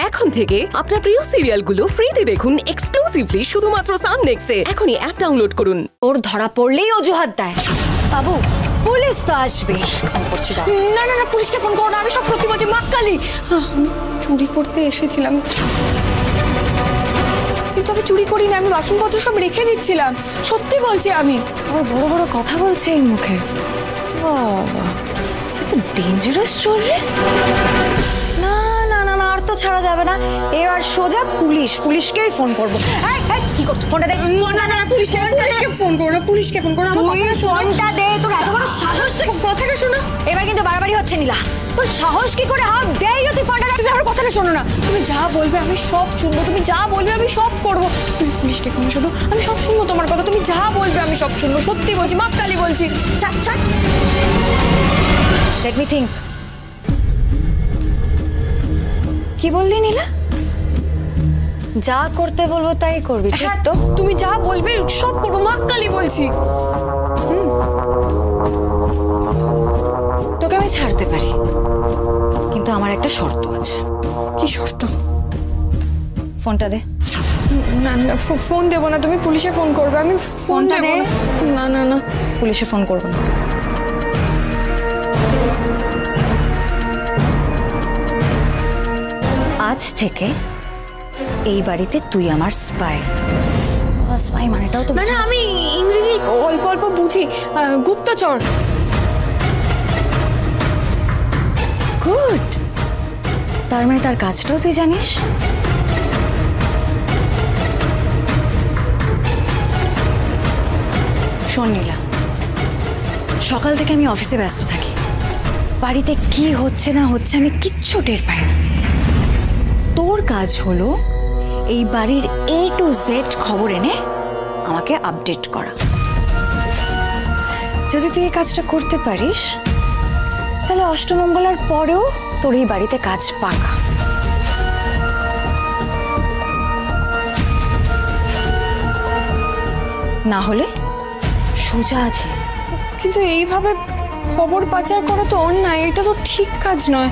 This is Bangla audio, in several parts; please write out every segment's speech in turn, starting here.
এখন থেকে আপনার প্রিয় সিরিয়ালগুলো ফ্রিতে দেখুন এক্সক্লুসিভলি শুধুমাত্র সান নেক্সটে। এখনই অ্যাপ ডাউনলোড করুন। ওর ধরা পড়লেই অজুহাত দেয়। বাবু পুলিশ তো আসবে। না না না, পুলিশকে ফোন করো না, আমি সব সত্যি বলছি। মা কালী, আমি চুরি করতে এসেছিলাম, কিন্তু আমি চুরি করিনি, আমি বাসনপত্র সব রেখে দিচ্ছিলাম, সত্যি বলছি আমি। ও বড় বড় কথা বলছে এই মুখে। ডেঞ্জারাস চোর রে। না না না না, আর তো ছাড়া যাবে না, এবার সোজা পুলিশকেই ফোন করবো। কি করছো? ফোনটা দে। না না না, পুলিশকে ফোন করো না, পুলিশকে ফোন করো না। তুই ফোনটা দে, তোর এত বড় সাহস! কথাটা শোনো। এবার কিন্তু বাড়াবাড়ি হচ্ছে নীলা, তোর সাহস কি করে? How dare you! তুই ফোনটা দে। তুমি আমার কথাটা শোনো না, তুমি যা বলবে আমি সব শুনবো, তুমি যা বলবে আমি সব করবো। তুমি পুলিশ ডেকে না, শুধু আমি সব শুনবো তোমার কথা, তুমি যা বলবে আমি সব শুনবো, সত্যি বলছি, মা কালী বলছি। ছাড় ছাড়। Let me think. কি বললি নীলা? যা করতে বলবো তাই করবি, ঠিক তো? তুমি যা বলবে সব করবো, মা কালী বলছি। তোকে আমি ছাড়তে পারি, কিন্তু আমার একটা শর্ত আছে। কি শর্ত? ফোনটা দে। না না, ফোন দেবো না, তুমি পুলিশে ফোন করবে। আমি ফোনটা দে। না না না, পুলিশে ফোন করবো না। আজ থেকে এই বাড়িতে তুই আমার স্পাই। স্পাই মানেটাও তো মানে আমি ইংরেজি অল্প অল্প বুঝি, গুপ্তচর। গুড। তার মানে তার কাজটাও তুই জানিস। শোন নীলা, সকাল থেকে আমি অফিসে ব্যস্ত থাকি, বাড়িতে কি হচ্ছে না হচ্ছে আমি কিচ্ছু টের পাই না। তোর কাজ হলো এই বাড়ির A to Z খবর এনে আমাকে আপডেট করা। যদি তুই এই কাজটা করতে পারিস তাহলে অষ্টমঙ্গলার পরেও তোর এই বাড়িতে কাজ পাকা। না হলে সোজা আছে। কিন্তু এইভাবে খবর পাচার করা তো অন্যায়, এটা তো ঠিক কাজ নয়।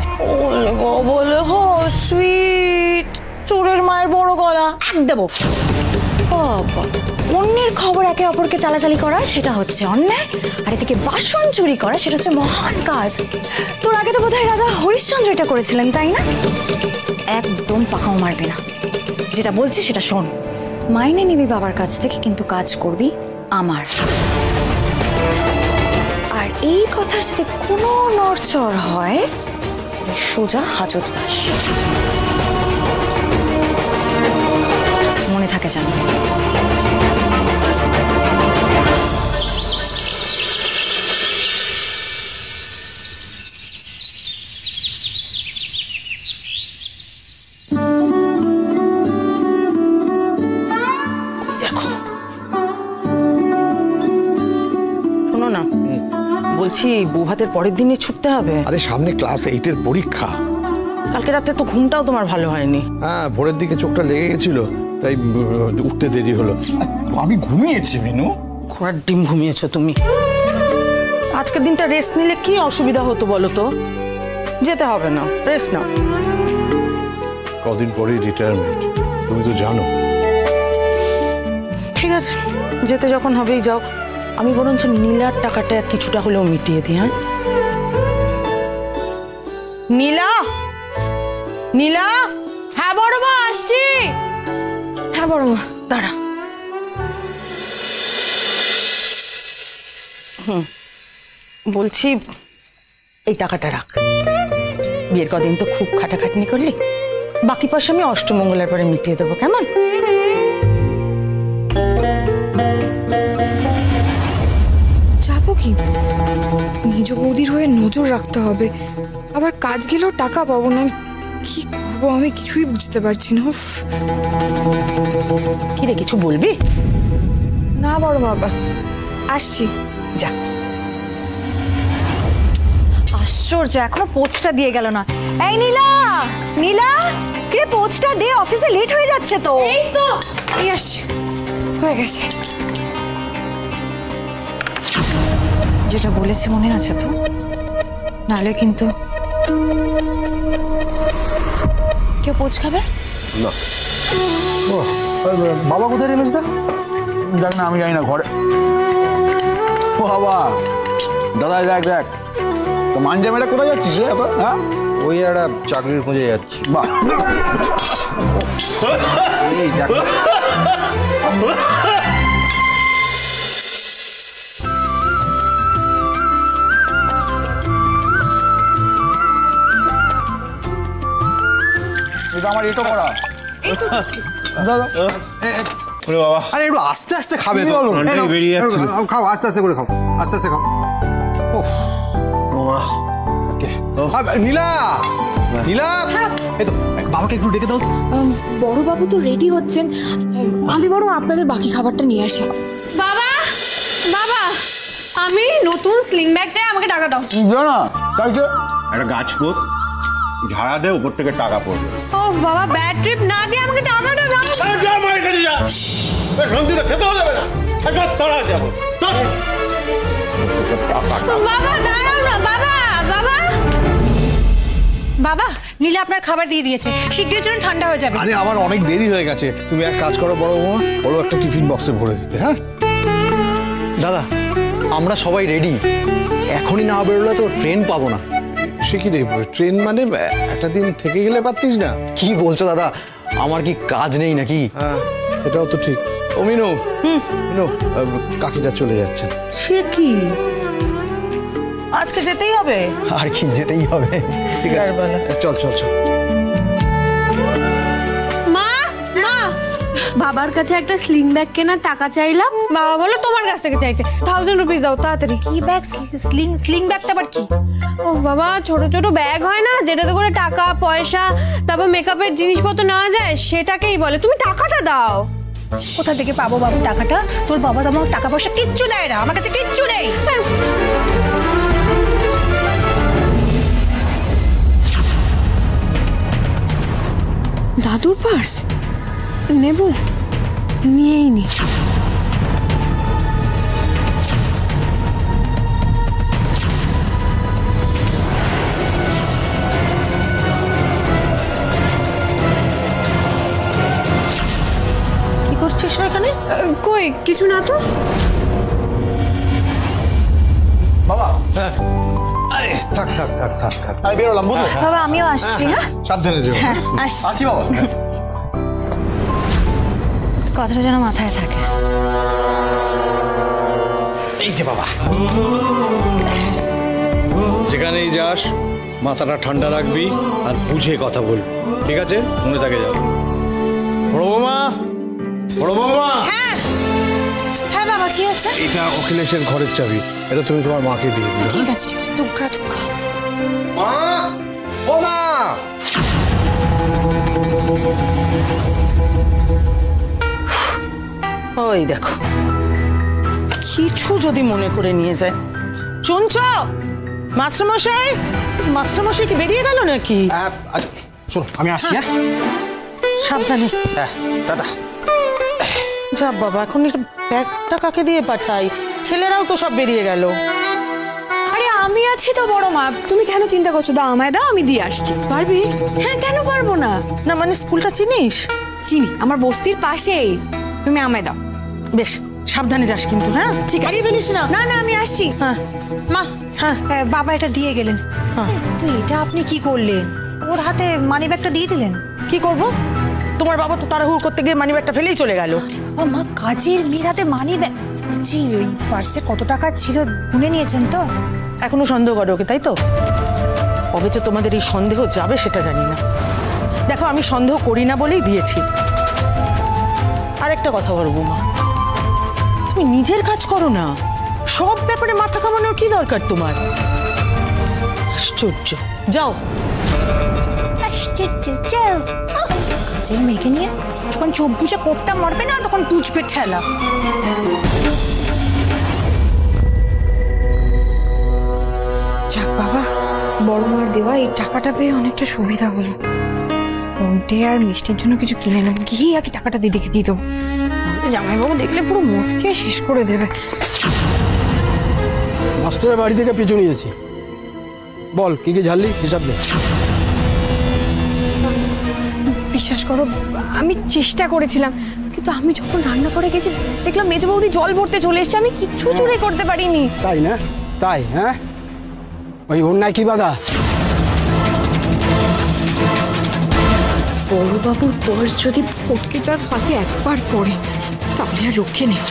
বলে হো সুইট, চোরের মায়ের বড় গলা এক দেবো। অন্যের খবর একে অপরকে চালাচালি করা সেটা হচ্ছে অন্যায়, আর এদিকে বাসন চুরি করা সেটা হচ্ছে মহান কাজ। তোর আগে তো বোধহয় রাজা হরিশ্চন্দ্র এটা করেছিলেন, তাই না? একদম পাকাও মারবি না, যেটা বলছি সেটা শোন। মাইনে নিবি বাবার কাছ থেকে, কিন্তু কাজ করবি আমার। আর এই কথার যদি কোনো নড়চড় হয় সোজা হাজতবাস। মনে থাকে জানো। বলছি বৌভাতের পরের দিনে ছুটতে হবে। আরে সামনে ক্লাস 8-এর পরীক্ষা। কালকে রাতে তো ঘুমটাও তোমার ভালো হয়নি। হ্যাঁ, ভোরের দিকে চোখটা লেগে গেছিল, তাই উঠতে দেরি হলো। আমি ঘুমিয়েছি মিনু। ঘোড়ার ডিম ঘুমিয়েছো তুমি। আজকের দিনটা রেস্ট নিলে কি অসুবিধা হতো বলো তো? যেতে হবে না, রেস্ট নাও। কদিন পরেই রিটায়ারমেন্ট, তুমি তো জানো। ঠিক আছে, যেতে যখন হবেই যাও। আমি বরঞ্চ নীলার টাকাটা কিছুটা হলেও মিটিয়ে দিই। হ্যাঁ নীলা, নীলা। হ্যাঁ বড় মা, আসছি। হ্যাঁ বড় মা, দাঁড়া। বলছি এই টাকাটা রাখ। বিয়ের কদিন তো খুব খাটাখাটনি করলি, বাকি পয়সা আমি অষ্টমঙ্গলের পরে মিটিয়ে দেবো, কেমন? কি নিজ বৌদির হয়ে নজর রাখতে হবে, আবার কাজ গেলেও টাকা পাবো না, কি করবো আমি কিছুই বুঝতে পারছি না। কি রে, কিছু বলবি? না বড় বাবা, আসছি। যা। আশ্চর্য, এখনো পোস্টটা দিয়ে গেল না। এই নীলা, নীলা, কি রে পোস্টটা দে, অফিসে লেট হয়ে যাচ্ছে তো। এই তো এই আসছে, হয়ে গেছে। যেটা বলেছি মনে আছে তো? নাহলে কিন্তু কেউ পোচ খাবে? না। ও বাবা কোথায় রে মেজদা? দেখ না, আমি জানি না, ঘরে। ও বাবা, দাদা দেখ দেখ, তো মানজামেটা কোথায় যাচ্ছিস রে? হ্যাঁ, ওই একটা চাকরির খোঁজে যাচ্ছি। বাহ, এই দেখ এটা আমার এটো করা। দাদা, আরে একটু আস্তে আস্তে খাবে তো। বেরিয়ে যাচ্ছিল। খাও আস্তে আস্তে করে খাও, আস্তে আস্তে খাও। ওহ মামা, ওকে। নীলা, নীলা, এই তো বাবাকে একটু ডেকে দাও তো। বড়বাবু তো রেডি হচ্ছেন, আমি বড় আপনাদের বাকি খাবারটা নিয়ে আসি। বাবা, বাবা, আমি নতুন স্লিং ব্যাগ চাই, আমাকে টাকা দাও। না চাইছে একটা গাছ পোত, ঝাড়া দে, উপর থেকে টাকা পড়বে। ও বাবা, ব্যাড ট্রিপ না দিয়ে আমাকে টাকাটা দাও। বাবা দাঁড়াও না, বাবা, বাবা। বাবা, নীলা আপনার খাবার দিয়ে দিয়েছে, শীঘ্রই চলুন, ঠান্ডা হয়ে যাবে। আরে আমার অনেক দেরি হয়ে গেছে, তুমি এক কাজ করো বড় বৌমা, বলো একটা টিফিন বক্সে ভরে দিতে। হ্যাঁ দাদা, আমরা সবাই রেডি, এখনই না বেরোলে তো ট্রেন পাবো না। সে কি দেখবো, ট্রেন মানে একটা দিন থেকে গেলে পারতিস না? কি বলছো দাদা, আমার কি কাজ নেই নাকি? হ্যাঁ, এটাও তো ঠিক। ও মিনু, মিনু, কাকিটা চলে যাচ্ছে। সে কি আজকে যেতেই হবে? আর কি, যেতেই হবে। ঠিক আছে, চল চল চল। মা, মা, বাবার কাছে একটা স্লিং ব্যাগ কেনার টাকা চাইলাম। বাবা বলো তোমার কাছ থেকে চাইছে, 1000 রুপিস দাও তাড়াতাড়ি। কি ব্যাগ? স্লিং ব্যাগটা আবার কি? ও বাবা, ছোট ছোট ব্যাগ হয় না, যেটাতে করে টাকা পয়সা তারপর মেকআপের জিনিসপত্র নেওয়া যায়, সেটাকেই বলে। তুমি টাকাটা দাও। কোথা থেকে পাবো বাবু টাকাটা? তোর বাবা তো আমার টাকা পয়সা কিচ্ছু দেয় না, আমার কাছে কিচ্ছু নেই। দাদুর পার্স নেব, নিয়েই নি। কি করছিস না এখানে? কই কিছু না তো। বাবা। থাক থাক থাক থাক থাক, আমি বেরোলাম, বুঝলো? বাবা আমিও আসছি। হ্যাঁ সাবধানে যেও। আসি বাবা। কথাটা যেন মাথায় থাকে। এই যে বাবা, যেখানেই যাস মাথাটা ঠান্ডা রাখবি আর বুঝে কথা বলবি, ঠিক আছে? মনে থাকে যাও। বড় বৌমা, বড় বৌমা, হ্যাঁ বাবা, কি আছে? এটা অখিলেশের ঘরের চাবি, এটা তুমি তোমার মাকে দিয়ে দিও। ঠিক আছে ঠিক আছে, দুঃখা দুঃখা। মা, ও মা, ওই দেখো, কিছু যদি মনে করে নিয়ে যায়। শুনছ মাস্টারমশাই? মাস্টারমশাই কি বেরিয়ে গেল নাকি? আচ্ছা শোনো, আমি আসছি। হ্যাঁ সাবধানে। হ্যাঁ, টাটা। যা বাবা, এখন একটা ব্যাগটা কাকে দিয়ে পাঠাই? ছেলেরাও তো সব বেরিয়ে গেল। আরে আমি আছি তো বড় মা, তুমি কেন চিন্তা করছো? দাও আমায়, দাও, আমি দিয়ে আসছি। পারবি? হ্যাঁ, কেন পারবো না? না মানে স্কুলটা চিনিস? চিনি, আমার বস্তির পাশেই। তুমি আমায় দাও। বেশ, সাবধানে যাস কিন্তু। হ্যাঁ ঠিক আছে, ফেলিস না। না না, আমি আসছি। হ্যাঁ মা, হ্যাঁ বাবা এটা দিয়ে গেলেন। তো এটা আপনি কি করলেন? ওর হাতে মানি ব্যাগটা দিয়ে দিলেন? কি করব? তোমার বাবা তো তাড়াহুড়ো করতে গিয়ে মানি ব্যাগটা ফেলেই চলে গেল। মা, কাজের মেয়ের হাতে মানি ব্যাগ? বলছি, ওই পার্সে কত টাকা ছিল গুনে নিয়েছেন তো? এখনো সন্দেহ করো ওকে, তাই তো? কবে যে তোমাদের এই সন্দেহ যাবে সেটা জানি না। দেখো, আমি সন্দেহ করি না বলেই দিয়েছি। আর একটা কথা বলবো মা, তুমি নিজের কাজ করো না, সব ব্যাপারে মাথা কামানোর কি দরকার তোমার? আশ্চর্য। যাও। আশ্চর্য, যাও। কাজের মেয়েকে নিয়ে যখন চোখ বুঝে কোপটা মারবে না, তখন বুঝবে ঠেলা। যাক বাবা, বড় মার দেওয়া এই টাকাটা পেয়ে অনেকটা সুবিধা হলো। ফোনটে আর মিষ্টির জন্য কিছু কিনে নেবো, গিয়ে আর কি টাকাটা দিদিকে দিয়ে দেবো। জামাইবাবু দেখলে পুরো মদ খেয়ে শেষ করে দেবে। মাস্টারের বাড়ি থেকে পিছু নিয়েছি। বল কি কি ঝাললি, হিসাব দে। বিশ্বাস করো, আমি চেষ্টা করেছিলাম, কিন্তু আমি যখন রান্না করে গেছি দেখলাম মেজো বৌদি জল ভরতে চলে এসছে, আমি কিচ্ছু চুরি করতে পারিনি। তাই না? তাই? হ্যাঁ, ওই অন্যায় কি বাধা? বড়বাবুর পর্স যদি ফটকে তার হাতে একবার পড়ে তাহলে আর রক্ষে নেই।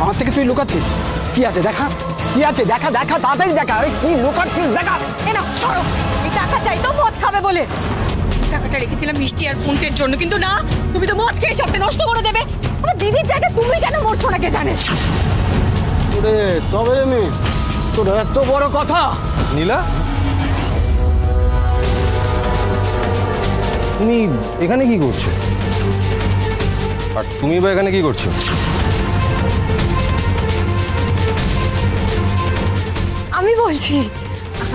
আমার থেকে তুই লুকাচ্ছিস? কি আছে দেখা, কি আছে দেখা, দেখা তাড়াতাড়ি দেখা। আরে কি লুকাচ্ছিস দেখা? না সরো, এই টাকা চাই তো মদ খাবে বলে। টাকাটা রেখেছিলাম মিষ্টি আর পুন্টের জন্য, কিন্তু না, তুমি তো মদ খেয়ে সবটা নষ্ট করে দেবে। আমার দিদির জায়গায় তুমি কেন মরছো না কে জানে। ওরে তবে রে মেয়ে, তোর এত বড় কথা। নীলা, তুমি এখানে কি করছো? আর তুমি বা এখানে কি করছো? আমি বলছি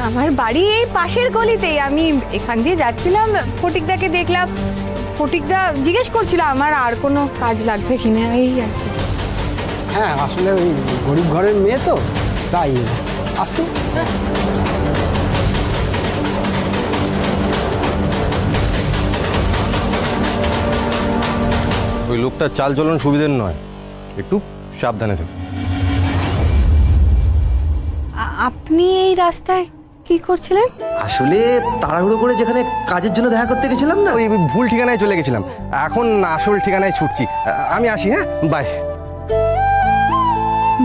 আমার বাড়ি এই পাশের গলিতেই, আমি এখান দিয়ে যাচ্ছিলাম, ফটিকদাকে দেখলাম, ফটিকদা জিজ্ঞেস করছিল আমার আর কোনো কাজ লাগবে কিনা, এই আর কি। হ্যাঁ, আসলে ওই গরিব ঘরের মেয়ে তো, তাই আসি। ওই লোকটা চাল চলন সুবিধের নয়, একটু সাবধানে থেকো। আপনি এই রাস্তায় কি করছিলেন? আসলে তাড়াহুড়ো করে যেখানে কাজের জন্য দেখা করতে গেছিলাম না, ওই ভুল ঠিকানায় চলে গেছিলাম, এখন আসল ঠিকানায় ছুটছি। আমি আসি, হ্যাঁ, বাই।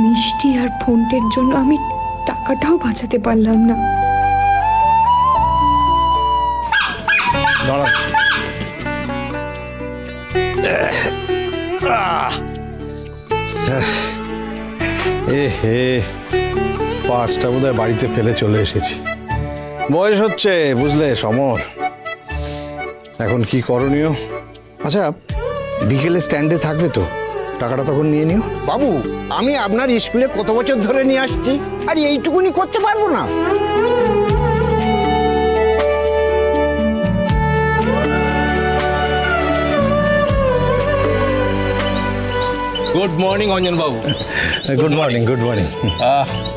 মিষ্টি আর ফোনটের জন্য আমি টাকাটাও বাঁচাতে পারলাম না। দাঁড়ান, হে পার্সটা বোধহয় বাড়িতে ফেলে চলে এসেছি। বয়স হচ্ছে বুঝলে সমর, এখন কি করণীয়? আচ্ছা, বিকেলে স্ট্যান্ডে থাকবে তো, টাকাটা তখন নিয়ে নিও। বাবু, আমি আপনার স্কুলে কত বছর ধরে নিয়ে আসছি, আর এইটুকুনি করতে পারবো না? গুড মর্নিং অঞ্জন বাবু। Good morning, good morning.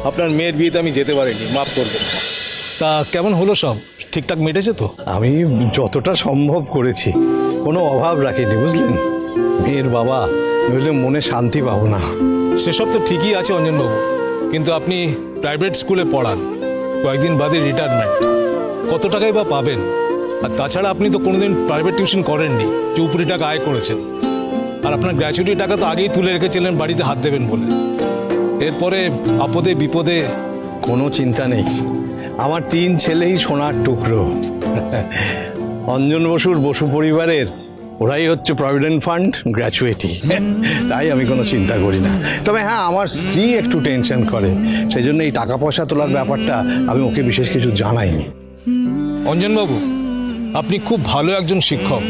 আপনার মেয়ের বিয়েতে আমি যেতে পারিনি, মাফ করবেন। তা কেমন হলো সব? ঠিকঠাক মেটেছে তো? আমি যতটা সম্ভব করেছি, কোনো অভাব রাখিনি বুঝলেন। মেয়ের বাবা নইলে মনে শান্তি পাবো না। সেসব তো ঠিকই আছে অঞ্জনবাবু, কিন্তু আপনি প্রাইভেট স্কুলে পড়ান, কয়েকদিন বাদে রিটায়ারমেন্ট, কত টাকাই বা পাবেন? আর তাছাড়া আপনি তো কোনোদিন প্রাইভেট টিউশন করেননি, যে উপরি টাকা আয় করেছেন। আর আপনার গ্র্যাচুইটি টাকা তো আগেই তুলে রেখেছিলেন বাড়িতে হাত দেবেন বলে। এরপরে আপদে বিপদে। কোনো চিন্তা নেই, আমার 3 ছেলেই সোনার টুকরো। অঞ্জন বসুর বসু পরিবারের ওরাই হচ্ছে প্রভিডেন্ট ফান্ড গ্র্যাচুইটি, তাই আমি কোনো চিন্তা করি না। তবে হ্যাঁ, আমার স্ত্রী একটু টেনশন করে, সেই জন্য এই টাকা পয়সা তোলার ব্যাপারটা আমি ওকে বিশেষ কিছু জানাইনি। অঞ্জনবাবু, আপনি খুব ভালো একজন শিক্ষক,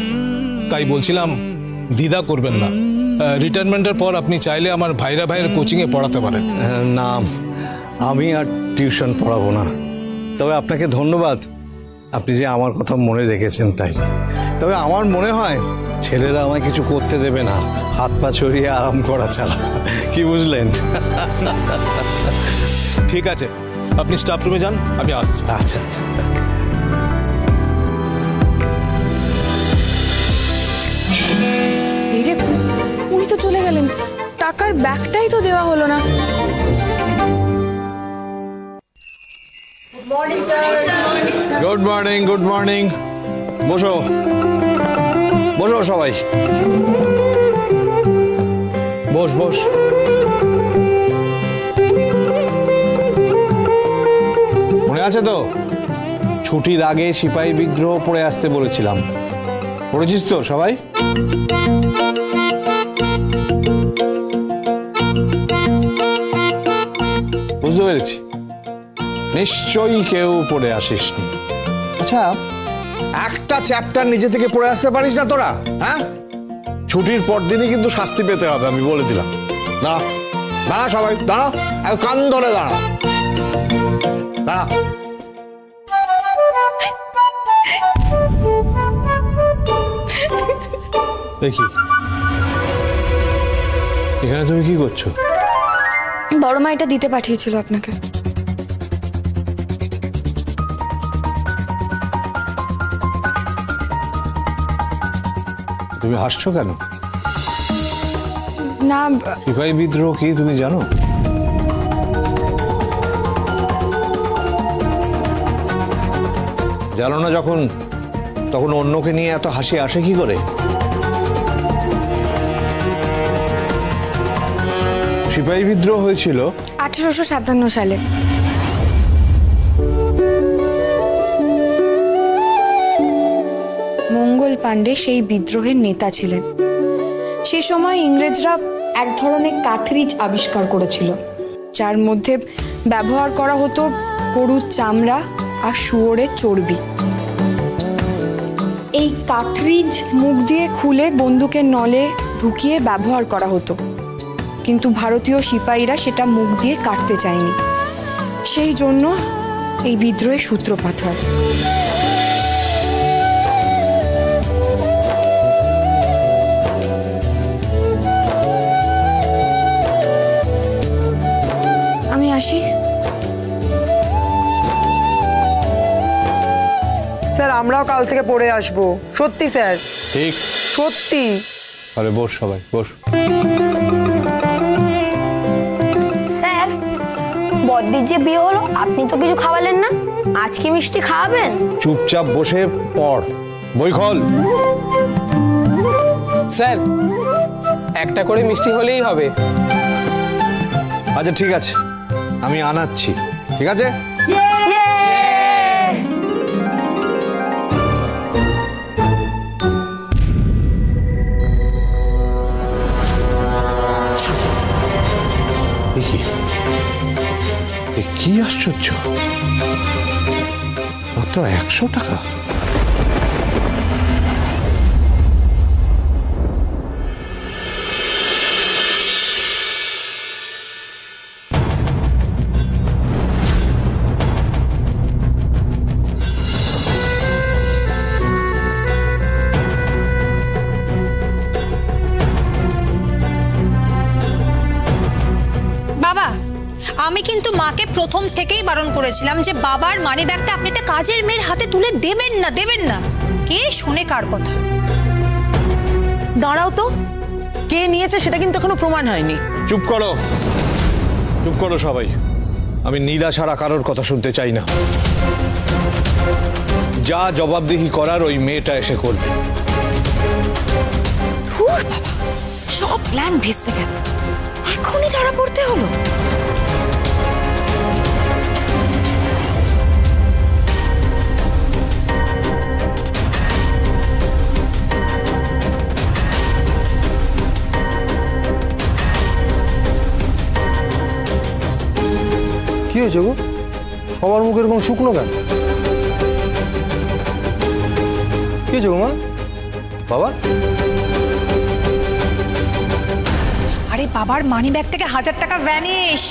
তাই বলছিলাম দ্বিধা করবেন না। রিটায়ারমেন্টের পর আপনি চাইলে আমার ভাইয়ের কোচিংয়ে পড়াতে পারেন। না, আমি আর টিউশন পড়াবো না। তবে আপনাকে ধন্যবাদ, আপনি যে আমার কথা মনে রেখেছেন তাই। তবে আমার মনে হয় ছেলেরা আমায় কিছু করতে দেবে না, হাত পা ছড়িয়ে আরাম করা ছাড়া। কি বুঝলেন? ঠিক আছে, আপনি স্টাফ রুমে যান, আমি আসছি। আচ্ছা আচ্ছা। এই রে, উনি তো চলে গেলেন, টাকার ব্যাগটাই তো দেওয়া হলো না। Good morning, good morning. বসো বসো সবাই, বস বস। মনে আছে তো, ছুটির আগে সিপাহী বিদ্রোহ পড়ে আসতে বলেছিলাম, পড়েছিস তো সবাই? বুঝতে পেরেছি, নিশ্চয়ই কেউ পড়ে আসিসনি। আচ্ছা, একটা চ্যাপ্টার নিজে থেকে পড়ে আসতে পারিস না তোরা? হ্যাঁ, ছুটির পর দিনই কিন্তু শাস্তি পেতে হবে, আমি বলে দিলাম। দাঁড়া দাঁড়া সবাই, দাঁড়া, কান ধরে দাঁড়া, দাঁড়া। দেখি, এখানে তুমি কি করছো? বড় মা এটা দিতে পাঠিয়েছিল আপনাকে। তুমি হাসছো কেন? না, সিপাহী বিদ্রোহ কি তুমি জানো? জানো না যখন, তখন অন্যকে নিয়ে এত হাসি আসে কি করে? সিপাহী বিদ্রোহ হয়েছিল 1857 সালে। মঙ্গল পাণ্ডে সেই বিদ্রোহের নেতা ছিলেন। সে সময় ইংরেজরা এক ধরনের কার্ট্রিজ আবিষ্কার করেছিল, যার মধ্যে ব্যবহার করা হতো গরুর চামড়া আর শুয়োরের চর্বি। এই কার্ট্রিজ মুখ দিয়ে খুলে বন্দুকের নলে ঢুকিয়ে ব্যবহার করা হতো, কিন্তু ভারতীয় সিপাহীরা সেটা মুখ দিয়ে কাটতে চায়নি। সেই জন্য এই বিদ্রোহের সূত্রপাত হয়। আমি আসি। স্যার আমরাও কাল থেকে পড়ে আসবো, সত্যি স্যার। ঠিক সত্যি। আরে বস সবাই বস। স্যার, বদ্দির যে বিয়ে হলো, আপনি তো কিছু খাওয়ালেন না, আজ কি মিষ্টি খাওয়াবেন? চুপচাপ বসে পড়, বই খোল। স্যার, একটা করে মিষ্টি হলেই হবে। আচ্ছা ঠিক আছে, আমি আনাচ্ছি, ঠিক আছে? কি আশ্চর্য, মাত্র 100 টাকা। আমি কিন্তু মাকে প্রথম থেকেই বারণ করেছিলাম যে বাবার মানি ব্যাগটা আপনি একটা কাজের মেয়ের হাতে তুলে দেবেন না। কে শুনে কার কথা? দাঁড়াও তো, কে নিয়েছে সেটা কিন্তু এখনো প্রমাণ হয়নি। চুপ করো সবাই। আমি নীলা ছাড়া কারোর কথা শুনতে চাই না। যা জবাবদিহি করার ওই মেয়েটা এসে করবে। সব প্ল্যান ভেস্তে গেল, এখনই ধরা পড়তে হলো। কি হয়েছে গো, সবার মুখ এরকম শুকনো কেন? কি হয়েছে গো মা? বাবা? আরে বাবার মানি ব্যাগ থেকে 1000 টাকা ভ্যানিশ।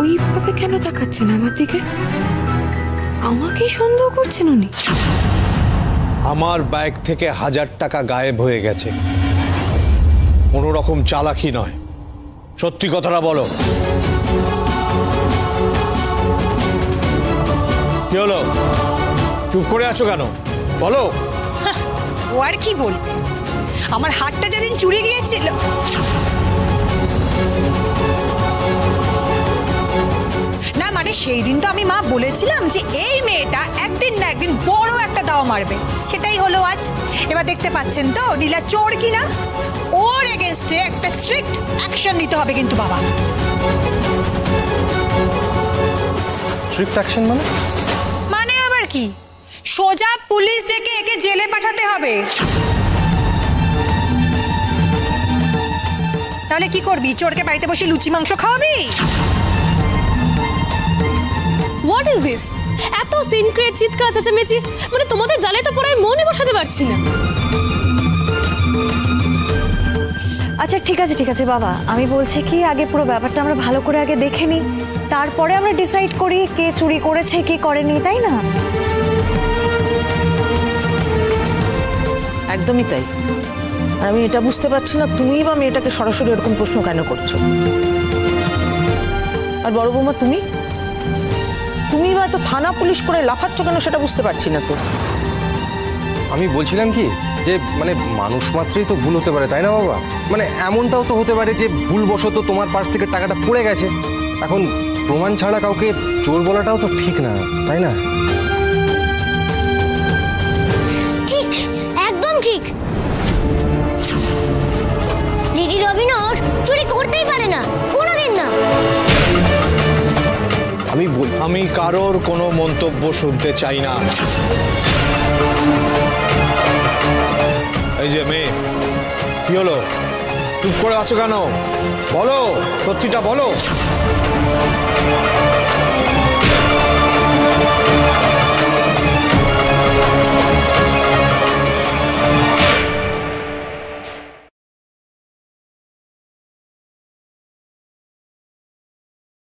ওইভাবে কেন তাকাচ্ছেন আমার দিকে? আমাকেই সন্দেহ করছেন উনি? আমার ব্যাগ থেকে 1000 টাকা গায়েব হয়ে গেছে, কোনো রকম চালাকি নয়। সত্যি কথাটা বলো, কি হলো? চুপ করে আছো কেন? বলো। ও আর কি বল, আমার হাতটা যেদিন চুরি গিয়েছিল, না মানে সেই দিন তো আমি মা বলেছিলাম যে এই মেয়েটা একদিন না একদিন বড় একটা দাও মারবে, সেটাই হলো আজ। এবার দেখতে পাচ্ছেন তো নীলা চোর কিনা। ওর এগেইনস্টে একটা স্ট্রিক্ট অ্যাকশন নিতে হবে কিন্তু বাবা। স্ট্রিক্ট অ্যাকশন মানে? মানে আবার কি, সোজা পুলিশ ডেকে একে জেলে পাঠাতে হবে। তাহলে কি করবি, চোরকে বাড়িতে বসে লুচি মাংস খাওয়াবি? What is this? এত সিনক্রেট চিৎকার চেঁচামেচি, মানে তোমাদের জালে তো পড়ে মনে বসাতে পারছি না। আচ্ছা ঠিক আছে বাবা, আমি বলছি কি আগে পুরো ব্যাপারটা আমরা ভালো করে আগে দেখে নিই, তারপরে আমরা ডিসাইড করি কে চুরি করেছে কে করেনি, তাই না? একদমই তাই। আর আমি এটা বুঝতে পারছি না তুমি বা মেয়েটাকে সরাসরি এরকম প্রশ্ন কেন করছো। আর বড় বৌমা তুমি বা এত থানা পুলিশ করে লাফাচ্ছ কেন সেটা বুঝতে পারছি না তো। আমি বলছিলাম কি যে মানে মানুষ মাত্রই তো ভুল হতে পারে, তাই না বাবা? মানে এমনটাও তো হতে পারে যে ভুলবশত তোমার পার্স থেকে টাকাটা পড়ে গেছে। এখন প্রমাণ ছাড়া কাউকে চোর বলাটাও তো ঠিক না, তাই না? ঠিক, একদম ঠিক। লেডি রবিনস চুরি করতেই পারে না, কোনোদিন না। আমি কারোর কোনো মন্তব্য শুনতে চাই না। এই যে মেয়ে, কি হলো? চুপ করে আছো কেন? বলো, সত্যিটা বলো।